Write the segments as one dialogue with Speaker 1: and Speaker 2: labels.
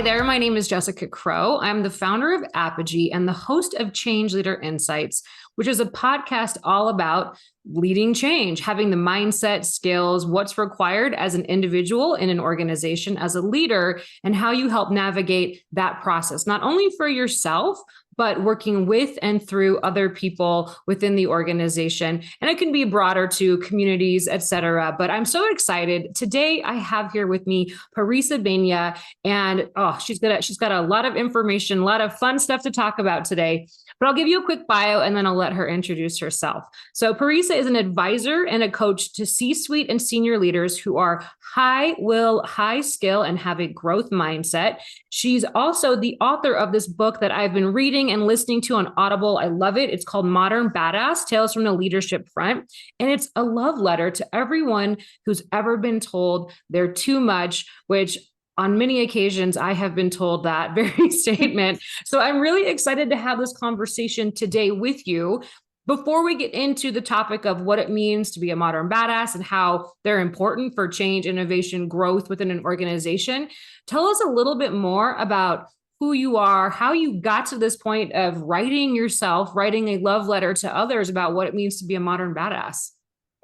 Speaker 1: there. My name is Jessica Crow. I'm the founder of Apogee and the host of Change Leader Insights, which is a podcast all about leading change, having the mindset, skills, what's required as an individual in an organization as a leader, and how you help navigate that process, not only for yourself, but working with and through other people within the organization. And it can be broader to communities, et cetera. But I'm so excited. Today, I have here with me Parissa Behnia, and she's got a lot of information, a lot of fun stuff to talk about today. But I'll give you a quick bio and then I'll let her introduce herself. So Parissa is an advisor and a coach to C-suite and senior leaders who are high will, high skill, and have a growth mindset. She's also the author of this book that I've been reading and listening to on Audible. I love it. It's called Modern Badass, Tales from the Leadership Front. And it's a love letter to everyone who's ever been told they're too much, which on many occasions, I have been told that very statement. So I'm really excited to have this conversation today with you. Before we get into the topic of what it means to be a modern badass and how they're important for change, innovation, growth within an organization, tell us a little bit more about who you are, how you got to this point of writing a love letter to others about what it means to be a modern badass.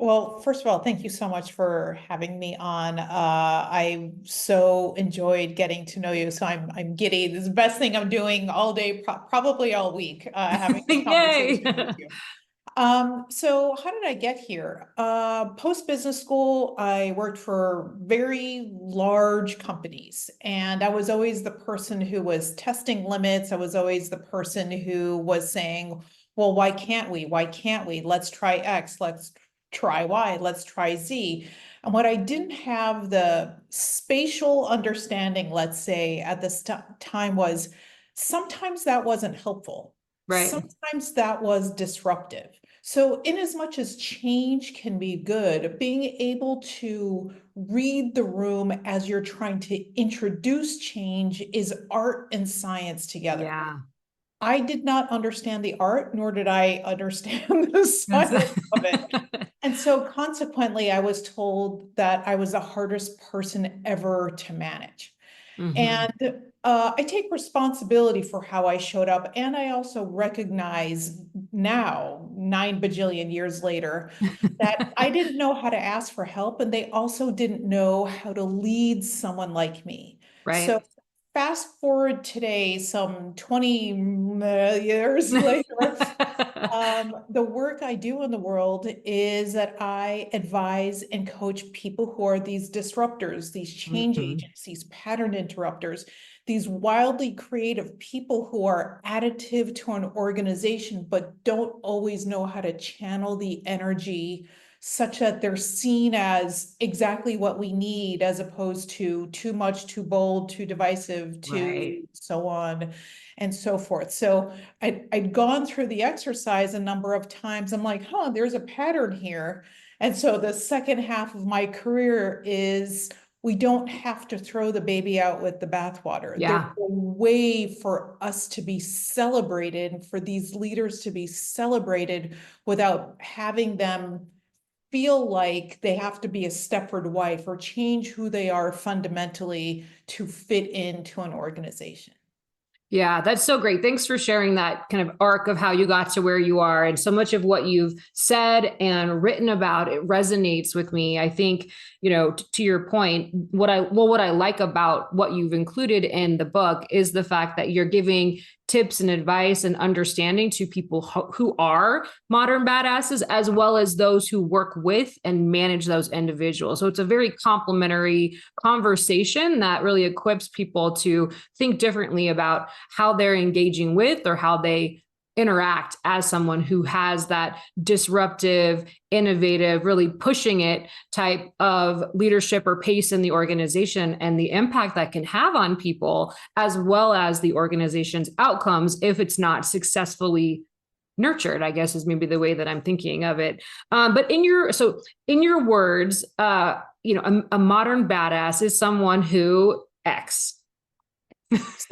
Speaker 2: Well, first of all, thank you so much for having me on. I so enjoyed getting to know you. So I'm giddy. This is the best thing I'm doing all day, probably all week, having a conversation with you. So how did I get here? Post business school, I worked for very large companies, and I was always the person who was testing limits. I was always the person who was saying, well, why can't we? Why can't we? Let's try X. Let's try Y, let's try Z. And what I didn't have the spatial understanding, let's say, at this time was sometimes that wasn't helpful.
Speaker 1: Right.
Speaker 2: Sometimes that was disruptive. So in as much as change can be good, being able to read the room as you're trying to introduce change is art and science together.
Speaker 1: Yeah.
Speaker 2: I did not understand the art, nor did I understand the science of it. And so consequently, I was told that I was the hardest person ever to manage. Mm-hmm. And I take responsibility for how I showed up. And I also recognize now, 9 bajillion years later, that I didn't know how to ask for help. And they also didn't know how to lead someone like me.
Speaker 1: Right.
Speaker 2: So fast forward today, some 20 years later, the work I do in the world is that I advise and coach people who are these disruptors, these change agents, these pattern interrupters, these wildly creative people who are additive to an organization, but don't always know how to channel the energy such that they're seen as exactly what we need, as opposed to too much, too bold, too divisive, too so on and so forth. So I'd gone through the exercise a number of times. I'm like, there's a pattern here. And so the second half of my career is we don't have to throw the baby out with the bathwater.
Speaker 1: Yeah.
Speaker 2: There's a way for us to be celebrated, for these leaders to be celebrated without having them feel like they have to be a Stepford wife or change who they are fundamentally to fit into an organization.
Speaker 1: Yeah, that's so great. Thanks for sharing that kind of arc of how you got to where you are. And so much of what you've said and written about, it resonates with me. I think, to your point, what I like about what you've included in the book is the fact that you're giving tips and advice and understanding to people who are modern badasses, as well as those who work with and manage those individuals. So it's a very complementary conversation that really equips people to think differently about how they're engaging with or how they interact as someone who has that disruptive, innovative, really pushing it type of leadership or pace in the organization, and the impact that can have on people, as well as the organization's outcomes if it's not successfully nurtured, I guess is maybe the way that I'm thinking of it. But in your words, a modern badass is someone who X.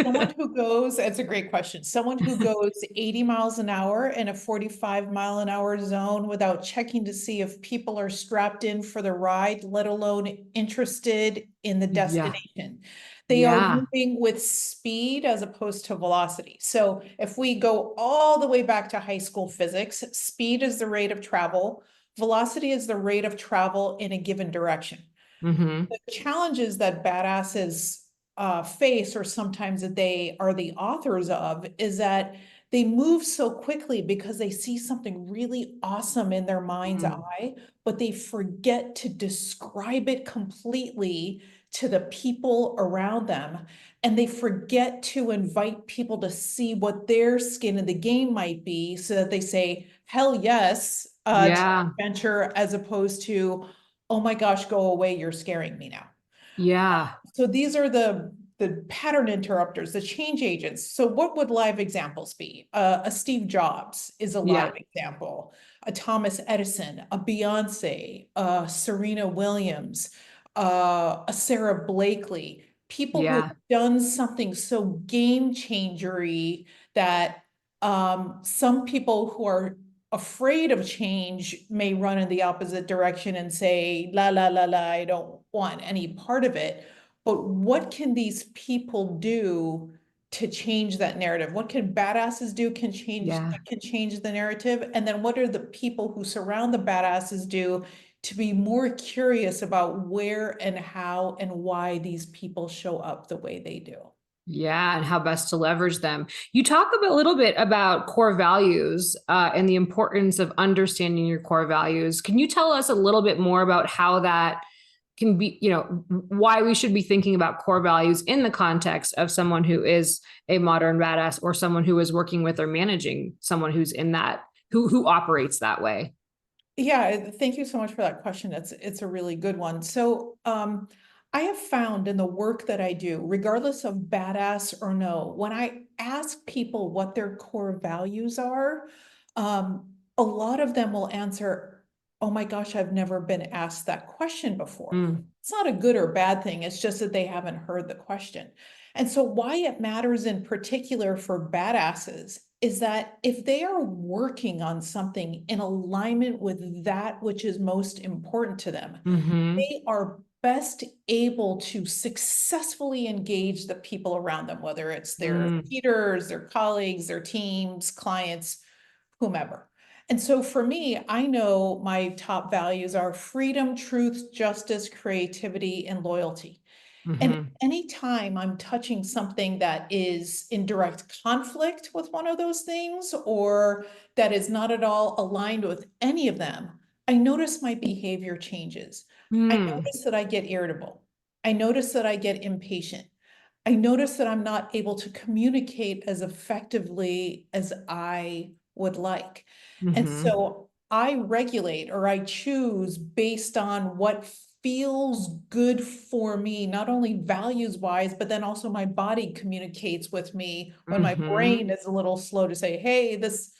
Speaker 2: Someone who goes, that's a great question. Someone who goes 80 miles an hour in a 45-mile-an-hour zone without checking to see if people are strapped in for the ride, let alone interested in the destination. They are
Speaker 1: Yeah.
Speaker 2: moving with speed as opposed to velocity. So if we go all the way back to high school physics, speed is the rate of travel, velocity is the rate of travel in a given direction.
Speaker 1: Mm-hmm.
Speaker 2: The challenges that badasses face, or sometimes that they are the authors of, is that they move so quickly because they see something really awesome in their mind's eye, but they forget to describe it completely to the people around them. And they forget to invite people to see what their skin in the game might be, so that they say, hell yes, to
Speaker 1: Yeah.
Speaker 2: adventure, as opposed to, oh my gosh, go away, you're scaring me now.
Speaker 1: Yeah.
Speaker 2: So these are the pattern interrupters, the change agents. So what would live examples be? A Steve Jobs is a live
Speaker 1: Yeah.
Speaker 2: example, a Thomas Edison, a Beyonce, a Serena Williams, a Sarah Blakely, people who
Speaker 1: Yeah.
Speaker 2: have done something so game changery that some people who are afraid of change may run in the opposite direction and say, la, la, la, la, I don't want any part of it. But what can these people do to change that narrative? What can badasses do
Speaker 1: Yeah.
Speaker 2: that can change the narrative? And then what are the people who surround the badasses do to be more curious about where and how and why these people show up the way they do?
Speaker 1: Yeah, and how best to leverage them. You talk a little bit about core values and the importance of understanding your core values. Can you tell us a little bit more about how that can be, why we should be thinking about core values in the context of someone who is a modern badass, or someone who is working with or managing someone who's in that, who operates that way?
Speaker 2: Yeah, thank you so much for that question. It's a really good one. So, I have found in the work that I do, regardless of badass or no, when I ask people what their core values are, a lot of them will answer, "Oh my gosh, I've never been asked that question before."
Speaker 1: Mm,
Speaker 2: It's not a good or bad thing. It's just that they haven't heard the question. And so why it matters in particular for badasses is that if they are working on something in alignment with that which is most important to them,
Speaker 1: mm-hmm,
Speaker 2: they are best able to successfully engage the people around them, whether it's their
Speaker 1: mm,
Speaker 2: leaders, their colleagues, their teams, clients, whomever. And so for me, I know my top values are freedom, truth, justice, creativity, and loyalty. And
Speaker 1: mm-hmm,
Speaker 2: anytime I'm touching something that is in direct conflict with one of those things, or that is not at all aligned with any of them, I notice my behavior changes. I
Speaker 1: mm,
Speaker 2: notice that I get irritable. I notice that I get impatient. I notice that I'm not able to communicate as effectively as I would like. And
Speaker 1: mm-hmm,
Speaker 2: so I regulate, or I choose based on what feels good for me, not only values wise, but then also my body communicates with me when my
Speaker 1: mm-hmm.
Speaker 2: brain is a little slow to say, hey, this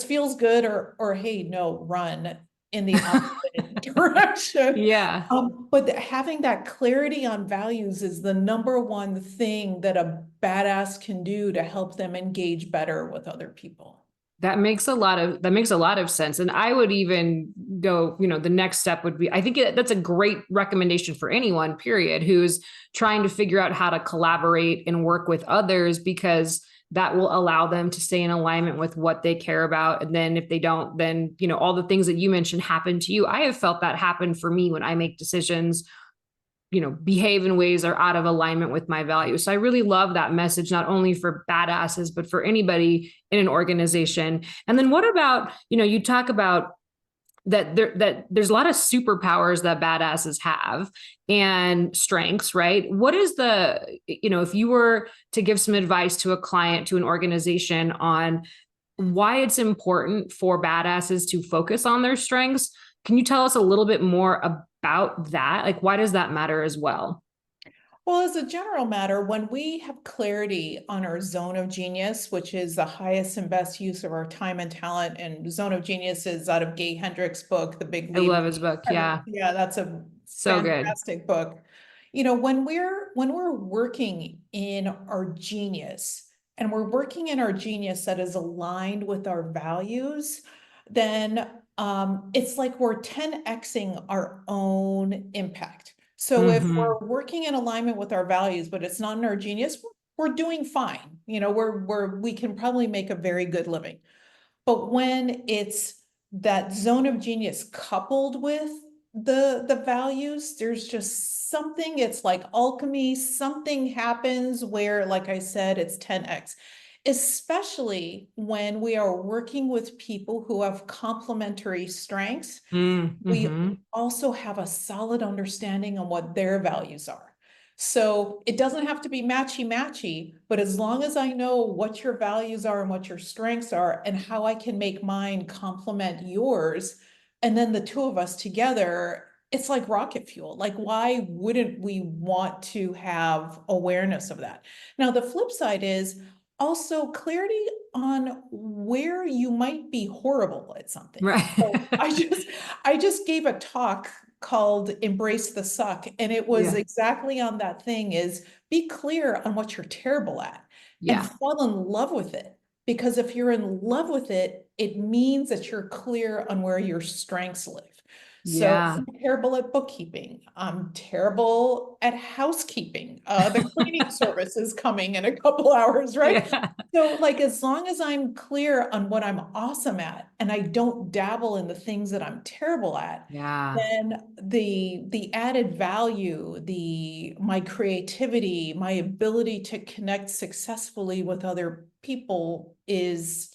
Speaker 2: feels good, or hey, no, run in the opposite direction.
Speaker 1: Yeah.
Speaker 2: But having that clarity on values is the number one thing that a badass can do to help them engage better with other people.
Speaker 1: That makes a lot of sense. And I would even go, the next step would be, I think that's a great recommendation for anyone, period, who's trying to figure out how to collaborate and work with others, because that will allow them to stay in alignment with what they care about. And then if they don't, then, all the things that you mentioned happen to you. I have felt that happen for me when I make decisions, behave in ways that are out of alignment with my values. So I really love that message, not only for badasses, but for anybody in an organization. And then what about, you talk about that there's a lot of superpowers that badasses have and strengths, right? What is if you were to give some advice to a client, to an organization, on why it's important for badasses to focus on their strengths, can you tell us a little bit more about that? Like, why does that matter as well?
Speaker 2: Well, as a general matter, when we have clarity on our zone of genius, which is the highest and best use of our time and talent, and zone of genius is out of Gay Hendricks' book, The Big
Speaker 1: I
Speaker 2: Leap.
Speaker 1: love his book. Yeah.
Speaker 2: Yeah, that's a
Speaker 1: So good.
Speaker 2: fantastic book. When we're working in our genius, and we're working in our genius that is aligned with our values, then it's like we're 10xing our own impact. So if
Speaker 1: Mm-hmm.
Speaker 2: we're working in alignment with our values, but it's not in our genius, we're doing fine. We can probably make a very good living. But when it's that zone of genius coupled with the values, there's just something, it's like alchemy, something happens where, like I said, it's 10x, especially when we are working with people who have complementary strengths. We
Speaker 1: Mm-hmm.
Speaker 2: also have a solid understanding on what their values are. So it doesn't have to be matchy-matchy, but as long as I know what your values are and what your strengths are and how I can make mine complement yours, and then the two of us together, it's like rocket fuel. Like, why wouldn't we want to have awareness of that? Now, the flip side is also clarity on where you might be horrible at something. So
Speaker 1: Right.
Speaker 2: I just gave a talk called Embrace the Suck, and it was
Speaker 1: Yeah.
Speaker 2: exactly on that thing, is be clear on what you're terrible at and
Speaker 1: Yeah.
Speaker 2: fall in love with it. Because if you're in love with it, it means that you're clear on where your strengths live. So
Speaker 1: Yeah.
Speaker 2: I'm terrible at bookkeeping. I'm terrible at housekeeping. The cleaning service is coming in a couple hours, right?
Speaker 1: Yeah.
Speaker 2: So like, as long as I'm clear on what I'm awesome at and I don't dabble in the things that I'm terrible at,
Speaker 1: Yeah.
Speaker 2: then the added value, my creativity, my ability to connect successfully with other people is,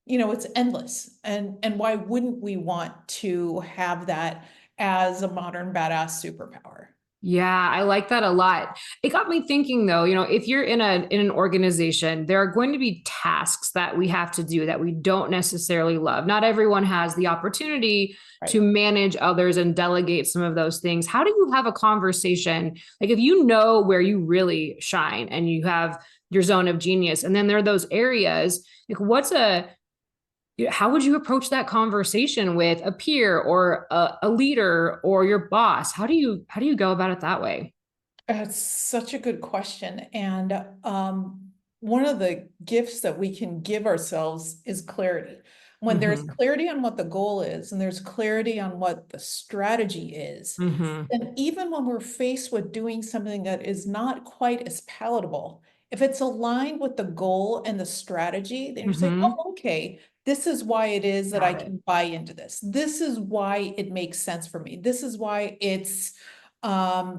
Speaker 2: it's endless. And why wouldn't we want to have that as a modern badass superpower?
Speaker 1: Yeah, I like that a lot. It got me thinking though, if you're in an organization, there are going to be tasks that we have to do that we don't necessarily love. Not everyone has the opportunity to
Speaker 2: Right.
Speaker 1: manage others and delegate some of those things. How do you have a conversation? Like if you know where you really shine and you have your zone of genius, and then there are those areas, like how would you approach that conversation with a peer or a leader or your boss? How do you go about it that way?
Speaker 2: That's such a good question. And one of the gifts that we can give ourselves is clarity. When there's
Speaker 1: Mm-hmm.
Speaker 2: clarity on what the goal is and there's clarity on what the strategy is,
Speaker 1: Mm-hmm.
Speaker 2: then even when we're faced with doing something that is not quite as palatable, if it's aligned with the goal and the strategy, then you're saying,
Speaker 1: Mm-hmm.
Speaker 2: oh, okay, this is why it is that I
Speaker 1: Got it.
Speaker 2: can buy into this. This is why it makes sense for me. This is why it's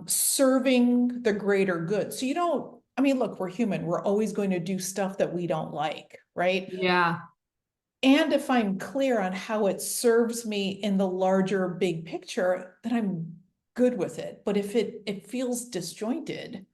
Speaker 2: serving the greater good. So you don't, I mean, look, we're human. We're always going to do stuff that we don't like, right?
Speaker 1: Yeah.
Speaker 2: And if I'm clear on how it serves me in the larger big picture, then I'm good with it. But if it feels disjointed,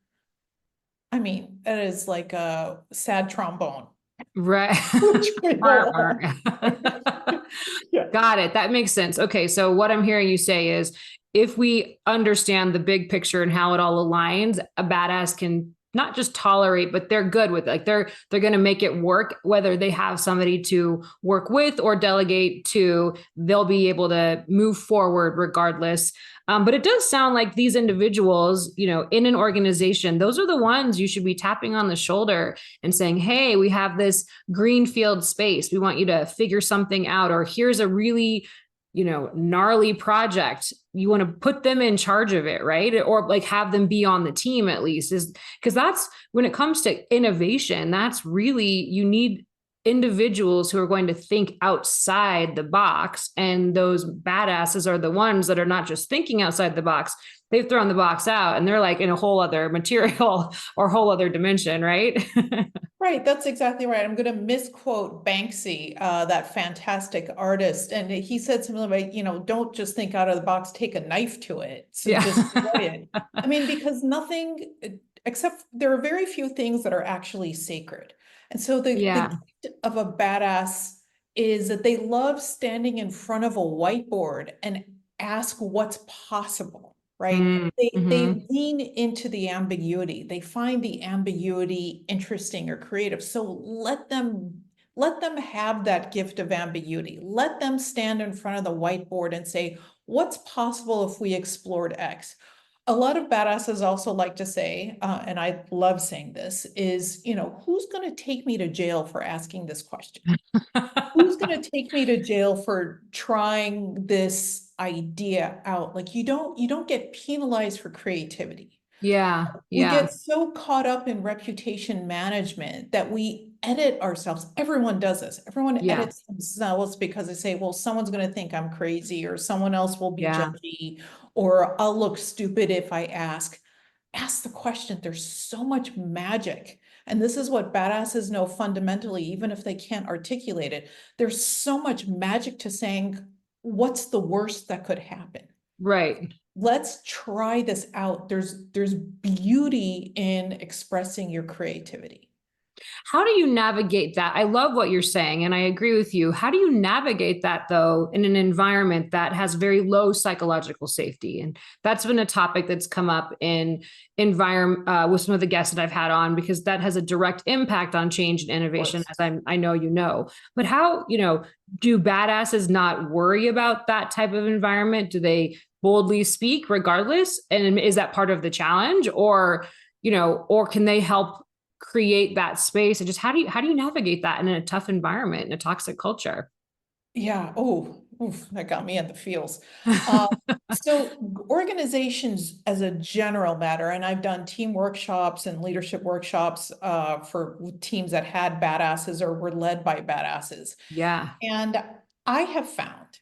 Speaker 2: I mean, that is like a sad trombone,
Speaker 1: Right.
Speaker 2: which we don't
Speaker 1: Arr,
Speaker 2: want.
Speaker 1: arr.
Speaker 2: Yeah.
Speaker 1: Got it. That makes sense. Okay. So what I'm hearing you say is if we understand the big picture and how it all aligns, a badass can not just tolerate, but they're good with it. Like they're going to make it work, whether they have somebody to work with or delegate to, they'll be able to move forward regardless. But it does sound like these individuals, in an organization, those are the ones you should be tapping on the shoulder and saying, hey, we have this greenfield space. We want you to figure something out, or here's a really, gnarly project. You want to put them in charge of it, right? Or like have them be on the team at least, is because that's when it comes to innovation, that's really, you need individuals who are going to think outside the box. And those badasses are the ones that are not just thinking outside the box. They've thrown the box out and they're like in a whole other material or whole other dimension, right?
Speaker 2: Right, that's exactly right. I'm going to misquote Banksy, that fantastic artist. And he said something like, don't just think out of the box, take a knife to it. So destroy
Speaker 1: Yeah.
Speaker 2: it. I mean, because nothing, except there are very few things that are actually sacred. And so the
Speaker 1: Yeah.
Speaker 2: gift of a badass is that they love standing in front of a whiteboard and ask what's possible, right? They
Speaker 1: Mm-hmm.
Speaker 2: lean into the ambiguity. They find the ambiguity interesting or creative. So let them have that gift of ambiguity. Let them stand in front of the whiteboard and say, what's possible if we explored X? a lot of badasses also like to say, and I love saying this, is, who's going to take me to jail for asking this question? Who's going to take me to jail for trying this idea out? Like you don't get penalized for creativity.
Speaker 1: Yeah,
Speaker 2: We
Speaker 1: yeah,
Speaker 2: get so caught up in reputation management that we edit ourselves. Everyone does this. Everyone
Speaker 1: yeah,
Speaker 2: edits themselves because they say, well, someone's going to think I'm crazy, or someone else will be
Speaker 1: yeah.
Speaker 2: judgy, or I'll look stupid if I ask. Ask the question. There's so much magic. And this is what badasses know fundamentally, even if they can't articulate it. There's so much magic to saying, what's the worst that could happen?
Speaker 1: Right.
Speaker 2: Let's try this out. There's beauty in expressing your creativity.
Speaker 1: How do you navigate that? I love what you're saying, and I agree with you. How do you navigate that, though, in an environment that has very low psychological safety? And that's been a topic that's come up in environment with some of the guests that I've had on, because that has a direct impact on change and
Speaker 2: Of
Speaker 1: innovation,
Speaker 2: course.
Speaker 1: as I know you know. But how, do badasses not worry about that type of environment? Do they boldly speak regardless? And is that part of the challenge, or can they help create that space? And just how do you navigate that in a tough environment, in a toxic culture?
Speaker 2: Yeah. Oh, oof, that got me in the feels. Um, so organizations as a general matter, and I've done team workshops and leadership workshops for teams that had badasses or were led by badasses.
Speaker 1: Yeah.
Speaker 2: And I have found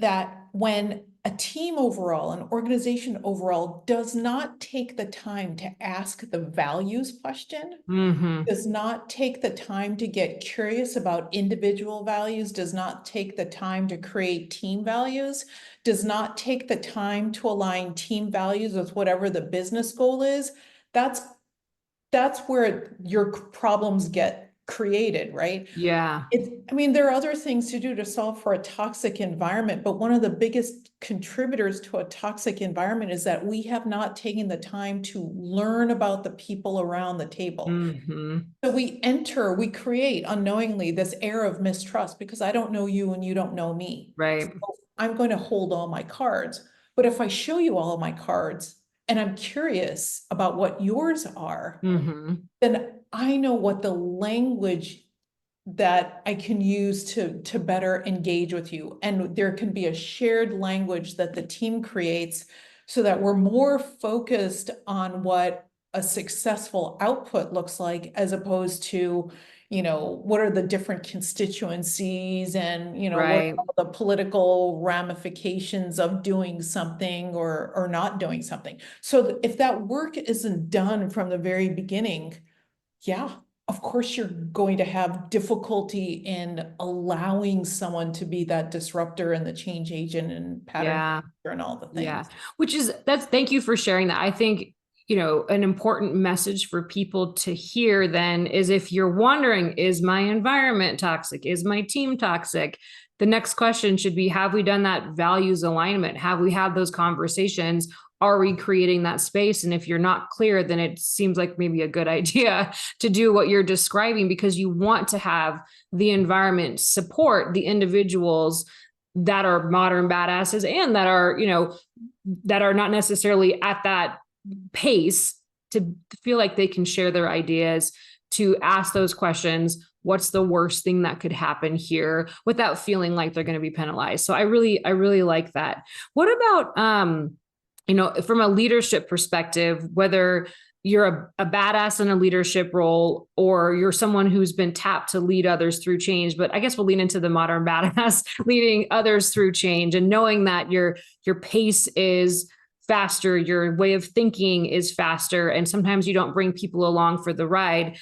Speaker 2: that when a team overall, an organization overall, does not take the time to ask the values question,
Speaker 1: Mm-hmm.
Speaker 2: does not take the time to get curious about individual values, does not take the time to create team values, does not take the time to align team values with whatever the business goal is, that's that's where your problems get created, right?
Speaker 1: Yeah.
Speaker 2: I mean, there are other things to do to solve for a toxic environment, but one of the biggest contributors to a toxic environment is that we have not taken the time to learn about the people around the table.
Speaker 1: Mm-hmm.
Speaker 2: So we create unknowingly this air of mistrust because I don't know you and you don't know me.
Speaker 1: Right.
Speaker 2: So I'm going to hold all my cards. But if I show you all of my cards and I'm curious about what yours are,
Speaker 1: Mm-hmm.
Speaker 2: then I know what the language that I can use to better engage with you. And there can be a shared language that the team creates so that we're more focused on what a successful output looks like as opposed to, what are the different constituencies and, what
Speaker 1: Right.
Speaker 2: are the political ramifications of doing something or not doing something. So if that work isn't done from the very beginning, yeah, of course you're going to have difficulty in allowing someone to be that disruptor and the change agent and pattern
Speaker 1: Yeah.
Speaker 2: breaker and all the
Speaker 1: Yeah.
Speaker 2: things.
Speaker 1: Thank you for sharing that. I think, an important message for people to hear then is, if you're wondering, is my environment toxic? Is my team toxic? The next question should be, have we done that values alignment? Have we had those conversations? Are we creating that space? And if you're not clear, then it seems like maybe a good idea to do what you're describing, because you want to have the environment support the individuals that are modern badasses, and that are not necessarily at that pace to feel like they can share their ideas, to ask those questions. What's the worst thing that could happen here, without feeling like they're going to be penalized? So I really like that. What about, from a leadership perspective, whether you're a badass in a leadership role, or you're someone who's been tapped to lead others through change? But I guess we'll lean into the modern badass leading others through change, and knowing that your pace is faster, your way of thinking is faster, and sometimes you don't bring people along for the ride.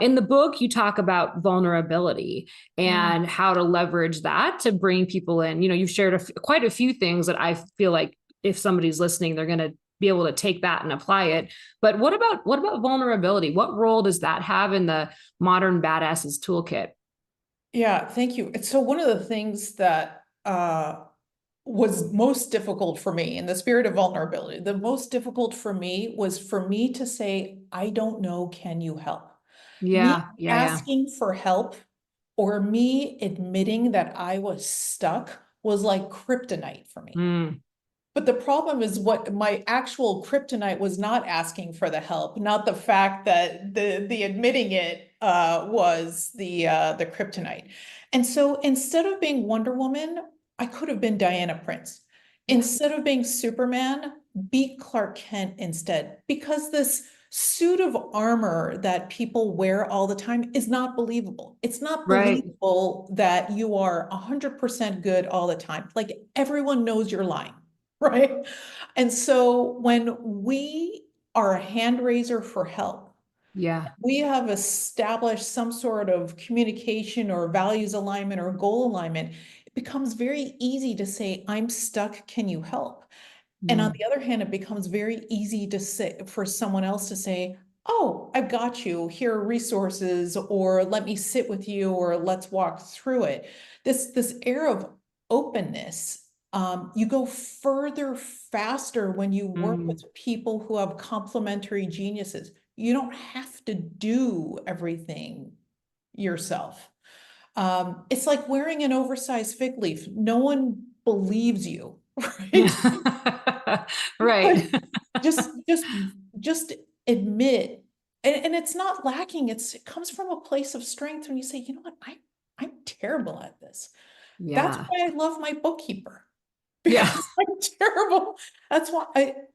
Speaker 1: In the book, you talk about vulnerability
Speaker 2: Mm.
Speaker 1: and how to leverage that to bring people in. You've shared quite a few things that I feel like, if somebody's listening, they're going to be able to take that and apply it. But what about vulnerability? What role does that have in the modern badasses toolkit?
Speaker 2: Yeah, thank you. So one of the things that was most difficult for me in the spirit of vulnerability, the most difficult for me was for me to say, I don't know, can you help? Me
Speaker 1: Yeah, yeah, yeah.
Speaker 2: asking for help or me admitting that I was stuck was like kryptonite for me.
Speaker 1: Mm,
Speaker 2: But the problem is what my actual kryptonite was not asking for the help, not the fact that the admitting it was the kryptonite. And so instead of being Wonder Woman, I could have been Diana Prince.
Speaker 1: Yeah.
Speaker 2: Instead of being Superman, be Clark Kent instead. Because this suit of armor that people wear all the time is not believable. It's not
Speaker 1: Right.
Speaker 2: believable that you are 100% good all the time. Like everyone knows you're lying. Right. And so when we are a hand raiser for help,
Speaker 1: Yeah.
Speaker 2: we have established some sort of communication or values alignment or goal alignment, it becomes very easy to say, I'm stuck, can you help? And on
Speaker 1: Mm.
Speaker 2: the other hand, it becomes very easy to say for someone else to say, oh, I've got you, here are resources, or let me sit with you, or let's walk through it. This air of openness, you go further faster when you work
Speaker 1: Mm.
Speaker 2: with people who have complementary geniuses. You don't have to do everything yourself. It's like wearing an oversized fig leaf. No one believes you, right? But
Speaker 1: Right.
Speaker 2: just just just admit, and it's not lacking, it comes from a place of strength when you say, you know what, I'm terrible at this. That's
Speaker 1: Yeah.
Speaker 2: why I love my bookkeeper.
Speaker 1: Yeah.
Speaker 2: Because I'm terrible. That's why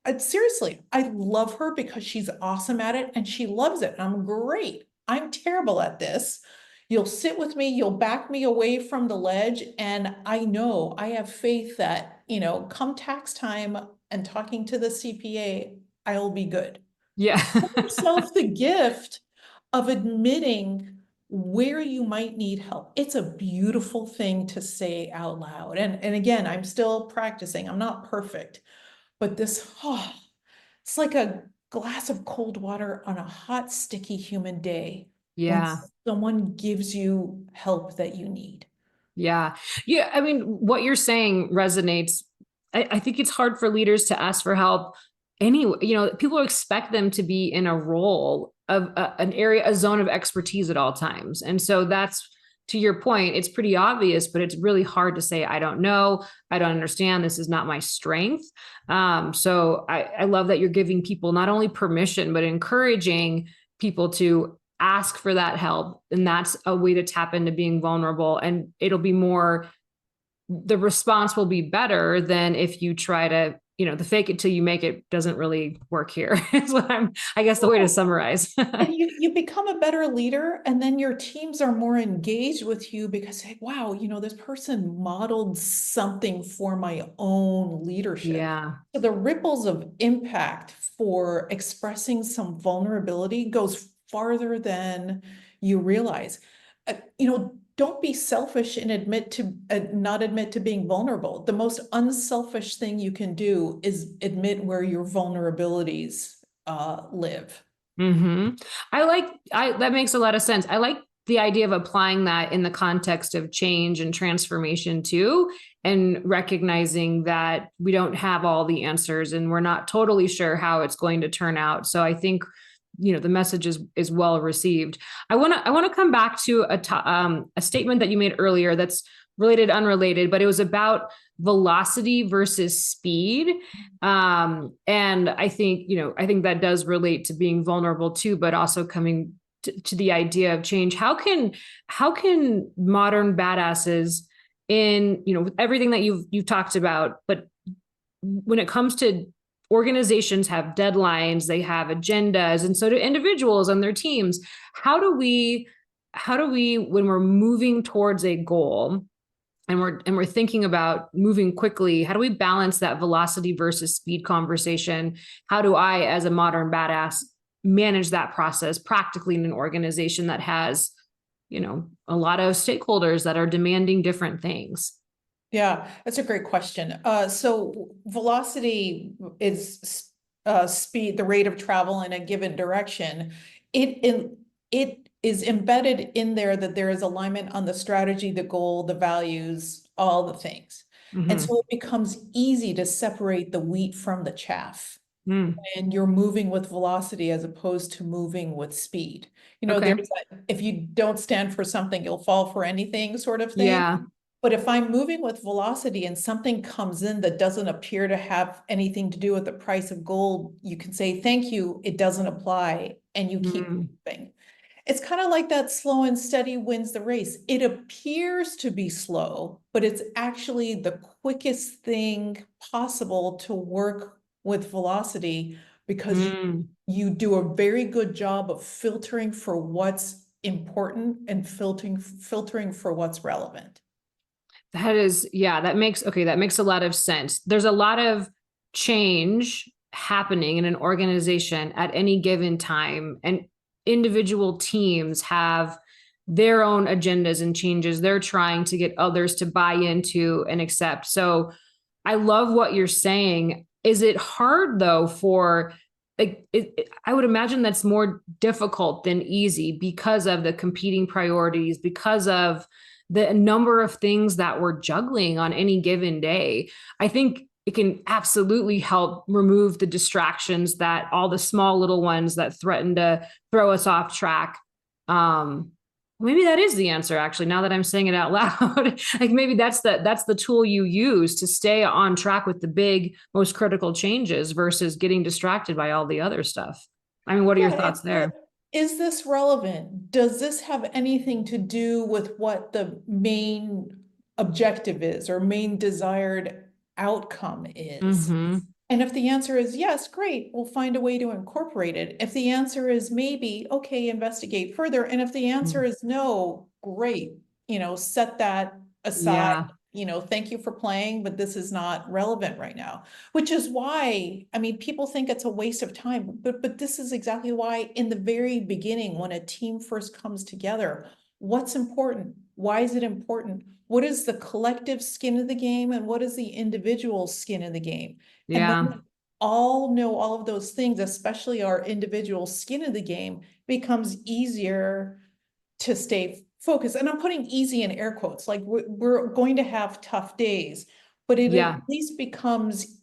Speaker 2: I seriously, I love her because she's awesome at it and she loves it. I'm great. I'm terrible at this. You'll sit with me, you'll back me away from the ledge, and I know I have faith that, come tax time and talking to the CPA, I'll be good.
Speaker 1: Yeah.
Speaker 2: Give yourself the gift of admitting where you might need help. It's a beautiful thing to say out loud. And again, I'm still practicing. I'm not perfect, but it's like a glass of cold water on a hot, sticky, humid day when
Speaker 1: Yeah.
Speaker 2: someone gives you help that you need.
Speaker 1: Yeah. Yeah. I mean, what you're saying resonates. I think it's hard for leaders to ask for help anyway. People expect them to be in a role of an area, a zone of expertise at all times. And so that's, to your point, it's pretty obvious, but it's really hard to say, I don't know, I don't understand, this is not my strength. So I love that you're giving people not only permission, but encouraging people to ask for that help. And that's a way to tap into being vulnerable. And it'll be more, the response will be better than if you try to, the fake it till you make it doesn't really work here. Is what I guess the way to summarize.
Speaker 2: And you become a better leader, and then your teams are more engaged with you because, hey, wow, this person modeled something for my own leadership.
Speaker 1: Yeah.
Speaker 2: So the ripples of impact for expressing some vulnerability goes farther than you realize. Don't be selfish and not admit to being vulnerable. The most unselfish thing you can do is admit where your vulnerabilities live.
Speaker 1: Mm-hmm. That makes a lot of sense. I like the idea of applying that in the context of change and transformation too, and recognizing that we don't have all the answers and we're not totally sure how it's going to turn out. So I think, the message is well received. I want to come back to a statement that you made earlier that's related, unrelated, but it was about velocity versus speed. And I think, that does relate to being vulnerable too, but also coming to the idea of change. How can modern badasses in, everything that you've talked about, but when it comes to organizations have deadlines, they have agendas, and so do individuals and their teams. How do we, when we're moving towards a goal, and we're thinking about moving quickly, how do we balance that velocity versus speed conversation? How do I, as a modern badass, manage that process practically in an organization that has, a lot of stakeholders that are demanding different things?
Speaker 2: Yeah, that's a great question. So velocity is speed, the rate of travel in a given direction. It is embedded in there that there is alignment on the strategy, the goal, the values, all the things. And
Speaker 1: Mm-hmm.
Speaker 2: so it becomes easy to separate the wheat from the chaff.
Speaker 1: Mm.
Speaker 2: And you're moving with velocity as opposed to moving with speed.
Speaker 1: Okay.
Speaker 2: There's that, if you don't stand for something, you'll fall for anything sort of thing.
Speaker 1: Yeah.
Speaker 2: But if I'm moving with velocity and something comes in that doesn't appear to have anything to do with the price of gold, you can say, thank you, it doesn't apply, and you keep
Speaker 1: Mm,
Speaker 2: moving. It's kind of like that slow and steady wins the race. It appears to be slow, but it's actually the quickest thing possible to work with velocity because
Speaker 1: mm.
Speaker 2: you do a very good job of filtering for what's important and filtering for what's relevant.
Speaker 1: That is, yeah, that makes a lot of sense. There's a lot of change happening in an organization at any given time, and individual teams have their own agendas and changes they're trying to get others to buy into and accept. So I love what you're saying. Is it hard though for I would imagine that's more difficult than easy because of the competing priorities, because of the number of things that we're juggling on any given day. I think it can absolutely help remove the distractions, that all the small little ones that threaten to throw us off track. Um, Maybe that is the answer, actually, now that I'm saying it out loud. Like maybe that's the tool you use to stay on track with the big, most critical changes versus getting distracted by all the other stuff. I mean, what are your
Speaker 2: Yeah,
Speaker 1: thoughts
Speaker 2: it's the,
Speaker 1: there?
Speaker 2: is this relevant? Does this have anything to do with what the main objective is or main desired outcome is?
Speaker 1: Mm-hmm.
Speaker 2: And if the answer is yes, great, we'll find a way to incorporate it. If the answer is maybe, okay, investigate further. And if the answer is no, great, set that aside,
Speaker 1: Yeah,
Speaker 2: thank you for playing, but this is not relevant right now. Which is why, I mean, people think it's a waste of time, but this is exactly why in the very beginning, when a team first comes together, what's important? Why is it important? What is the collective skin of the game and what is the individual skin of the game? And when
Speaker 1: yeah,
Speaker 2: we all know all of those things, especially our individual skin of the game, becomes easier to stay focused. And I'm putting easy in air quotes, like we're going to have tough days, but it at
Speaker 1: yeah.
Speaker 2: least becomes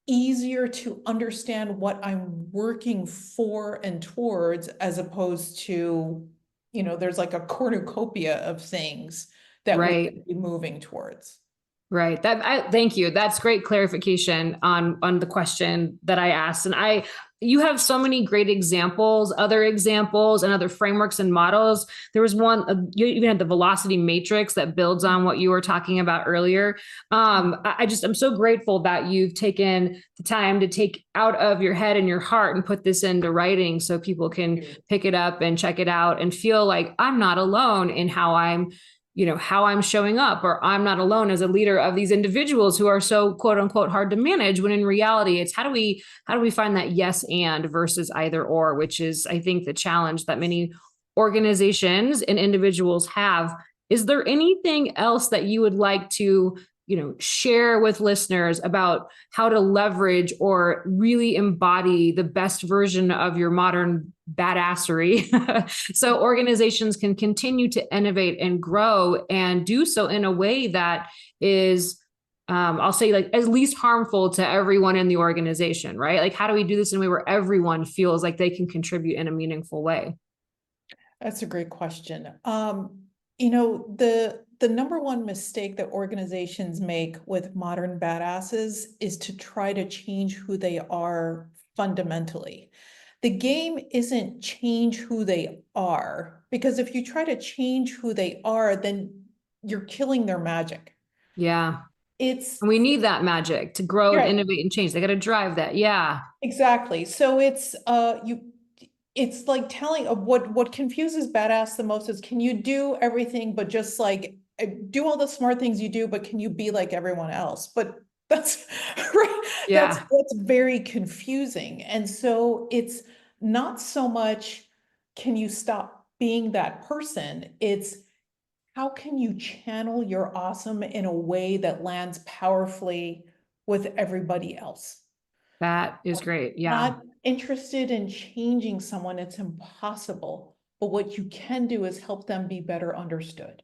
Speaker 2: easier to understand what I'm working for and towards, as opposed to, there's like a cornucopia of things that we
Speaker 1: Right.
Speaker 2: could be moving towards.
Speaker 1: Right. Thank you. That's great clarification on the question that I asked. And you have so many great examples, other examples and other frameworks and models. There was one, you even had the velocity matrix that builds on what you were talking about earlier. I'm so grateful that you've taken the time to take out of your head and your heart and put this into writing so people can pick it up and check it out and feel like I'm not alone in how I'm showing up, or I'm not alone as a leader of these individuals who are so quote unquote hard to manage, when in reality it's how do we find that yes and versus either or, which is I think the challenge that many organizations and individuals have. Is there anything else that you would like to share with listeners about how to leverage or really embody the best version of your modern badassery so organizations can continue to innovate and grow and do so in a way that is I'll say like at least harmful to everyone in the organization, right? Like how do we do this in a way where everyone feels like they can contribute in a meaningful way?
Speaker 2: That's a great question. The number one mistake that organizations make with modern badasses is to try to change who they are fundamentally. The game isn't change who they are, because if you try to change who they are, then you're killing their magic.
Speaker 1: Yeah.
Speaker 2: It's
Speaker 1: And we need that magic to grow and
Speaker 2: yeah,
Speaker 1: innovate and change. They got to drive that. Yeah.
Speaker 2: exactly. So it's like telling of what confuses badass the most is, can you do everything but just like do all the smart things you do, but can you be like everyone else? But that's right, that's
Speaker 1: Yeah.
Speaker 2: very confusing. And so it's not so much can you stop being that person, it's how can you channel your awesome in a way that lands powerfully with everybody else.
Speaker 1: That is great. Yeah.
Speaker 2: Not interested in changing someone, it's impossible. But what you can do is help them be better understood.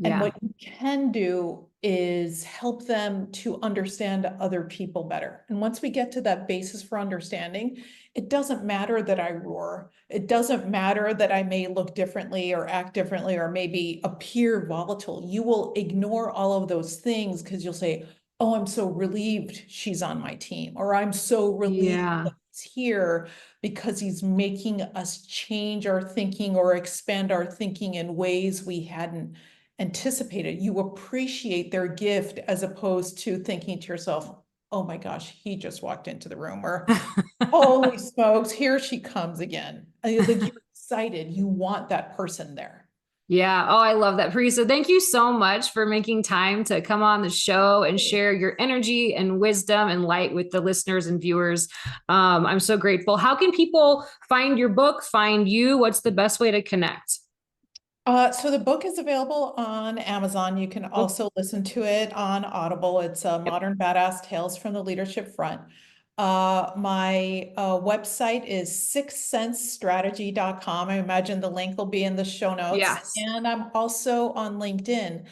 Speaker 2: And
Speaker 1: Yeah.
Speaker 2: what you can do is help them to understand other people better. And once we get to that basis for understanding, it doesn't matter that I roar. It doesn't matter that I may look differently or act differently or maybe appear volatile. You will ignore all of those things because you'll say, oh, I'm so relieved she's on my team, or I'm so relieved
Speaker 1: Yeah.
Speaker 2: that he's here because he's making us change our thinking or expand our thinking in ways we hadn't anticipated. You appreciate their gift as opposed to thinking to yourself, oh my gosh, he just walked into the room, or holy smokes, here she comes again. Like, you're excited, you want that person there.
Speaker 1: Yeah. Oh, I love that, Parisa. Thank you so much for making time to come on the show and share your energy and wisdom and light with the listeners and viewers. I'm so grateful. How can people find your book, find you? What's the best way to connect?
Speaker 2: So the book is available on Amazon. You can
Speaker 1: Oh,
Speaker 2: also listen to it on Audible. It's
Speaker 1: yep.
Speaker 2: Modern Badass Tales from the Leadership Front. My website is sixthsensestrategy.com. I imagine the link will be in the show notes.
Speaker 1: Yes.
Speaker 2: And I'm also on LinkedIn.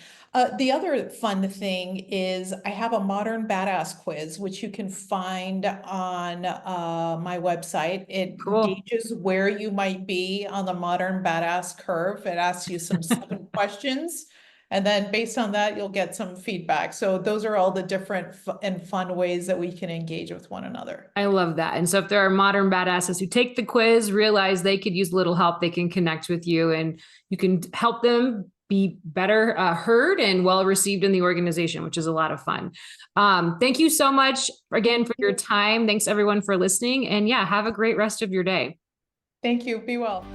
Speaker 2: The other fun thing is I have a Modern Badass quiz, which you can find on my website. It
Speaker 1: Cool.
Speaker 2: gauges where you might be on the Modern Badass curve. It asks you some 7 questions. And then based on that, you'll get some feedback. So those are all the different and fun ways that we can engage with one another.
Speaker 1: I love that. And so if there are modern badasses who take the quiz, realize they could use a little help, they can connect with you and you can help them be better heard and well received in the organization, which is a lot of fun. Thank you so much again for your time. Thanks everyone for listening. And yeah, have a great rest of your day.
Speaker 2: Thank you. Be well.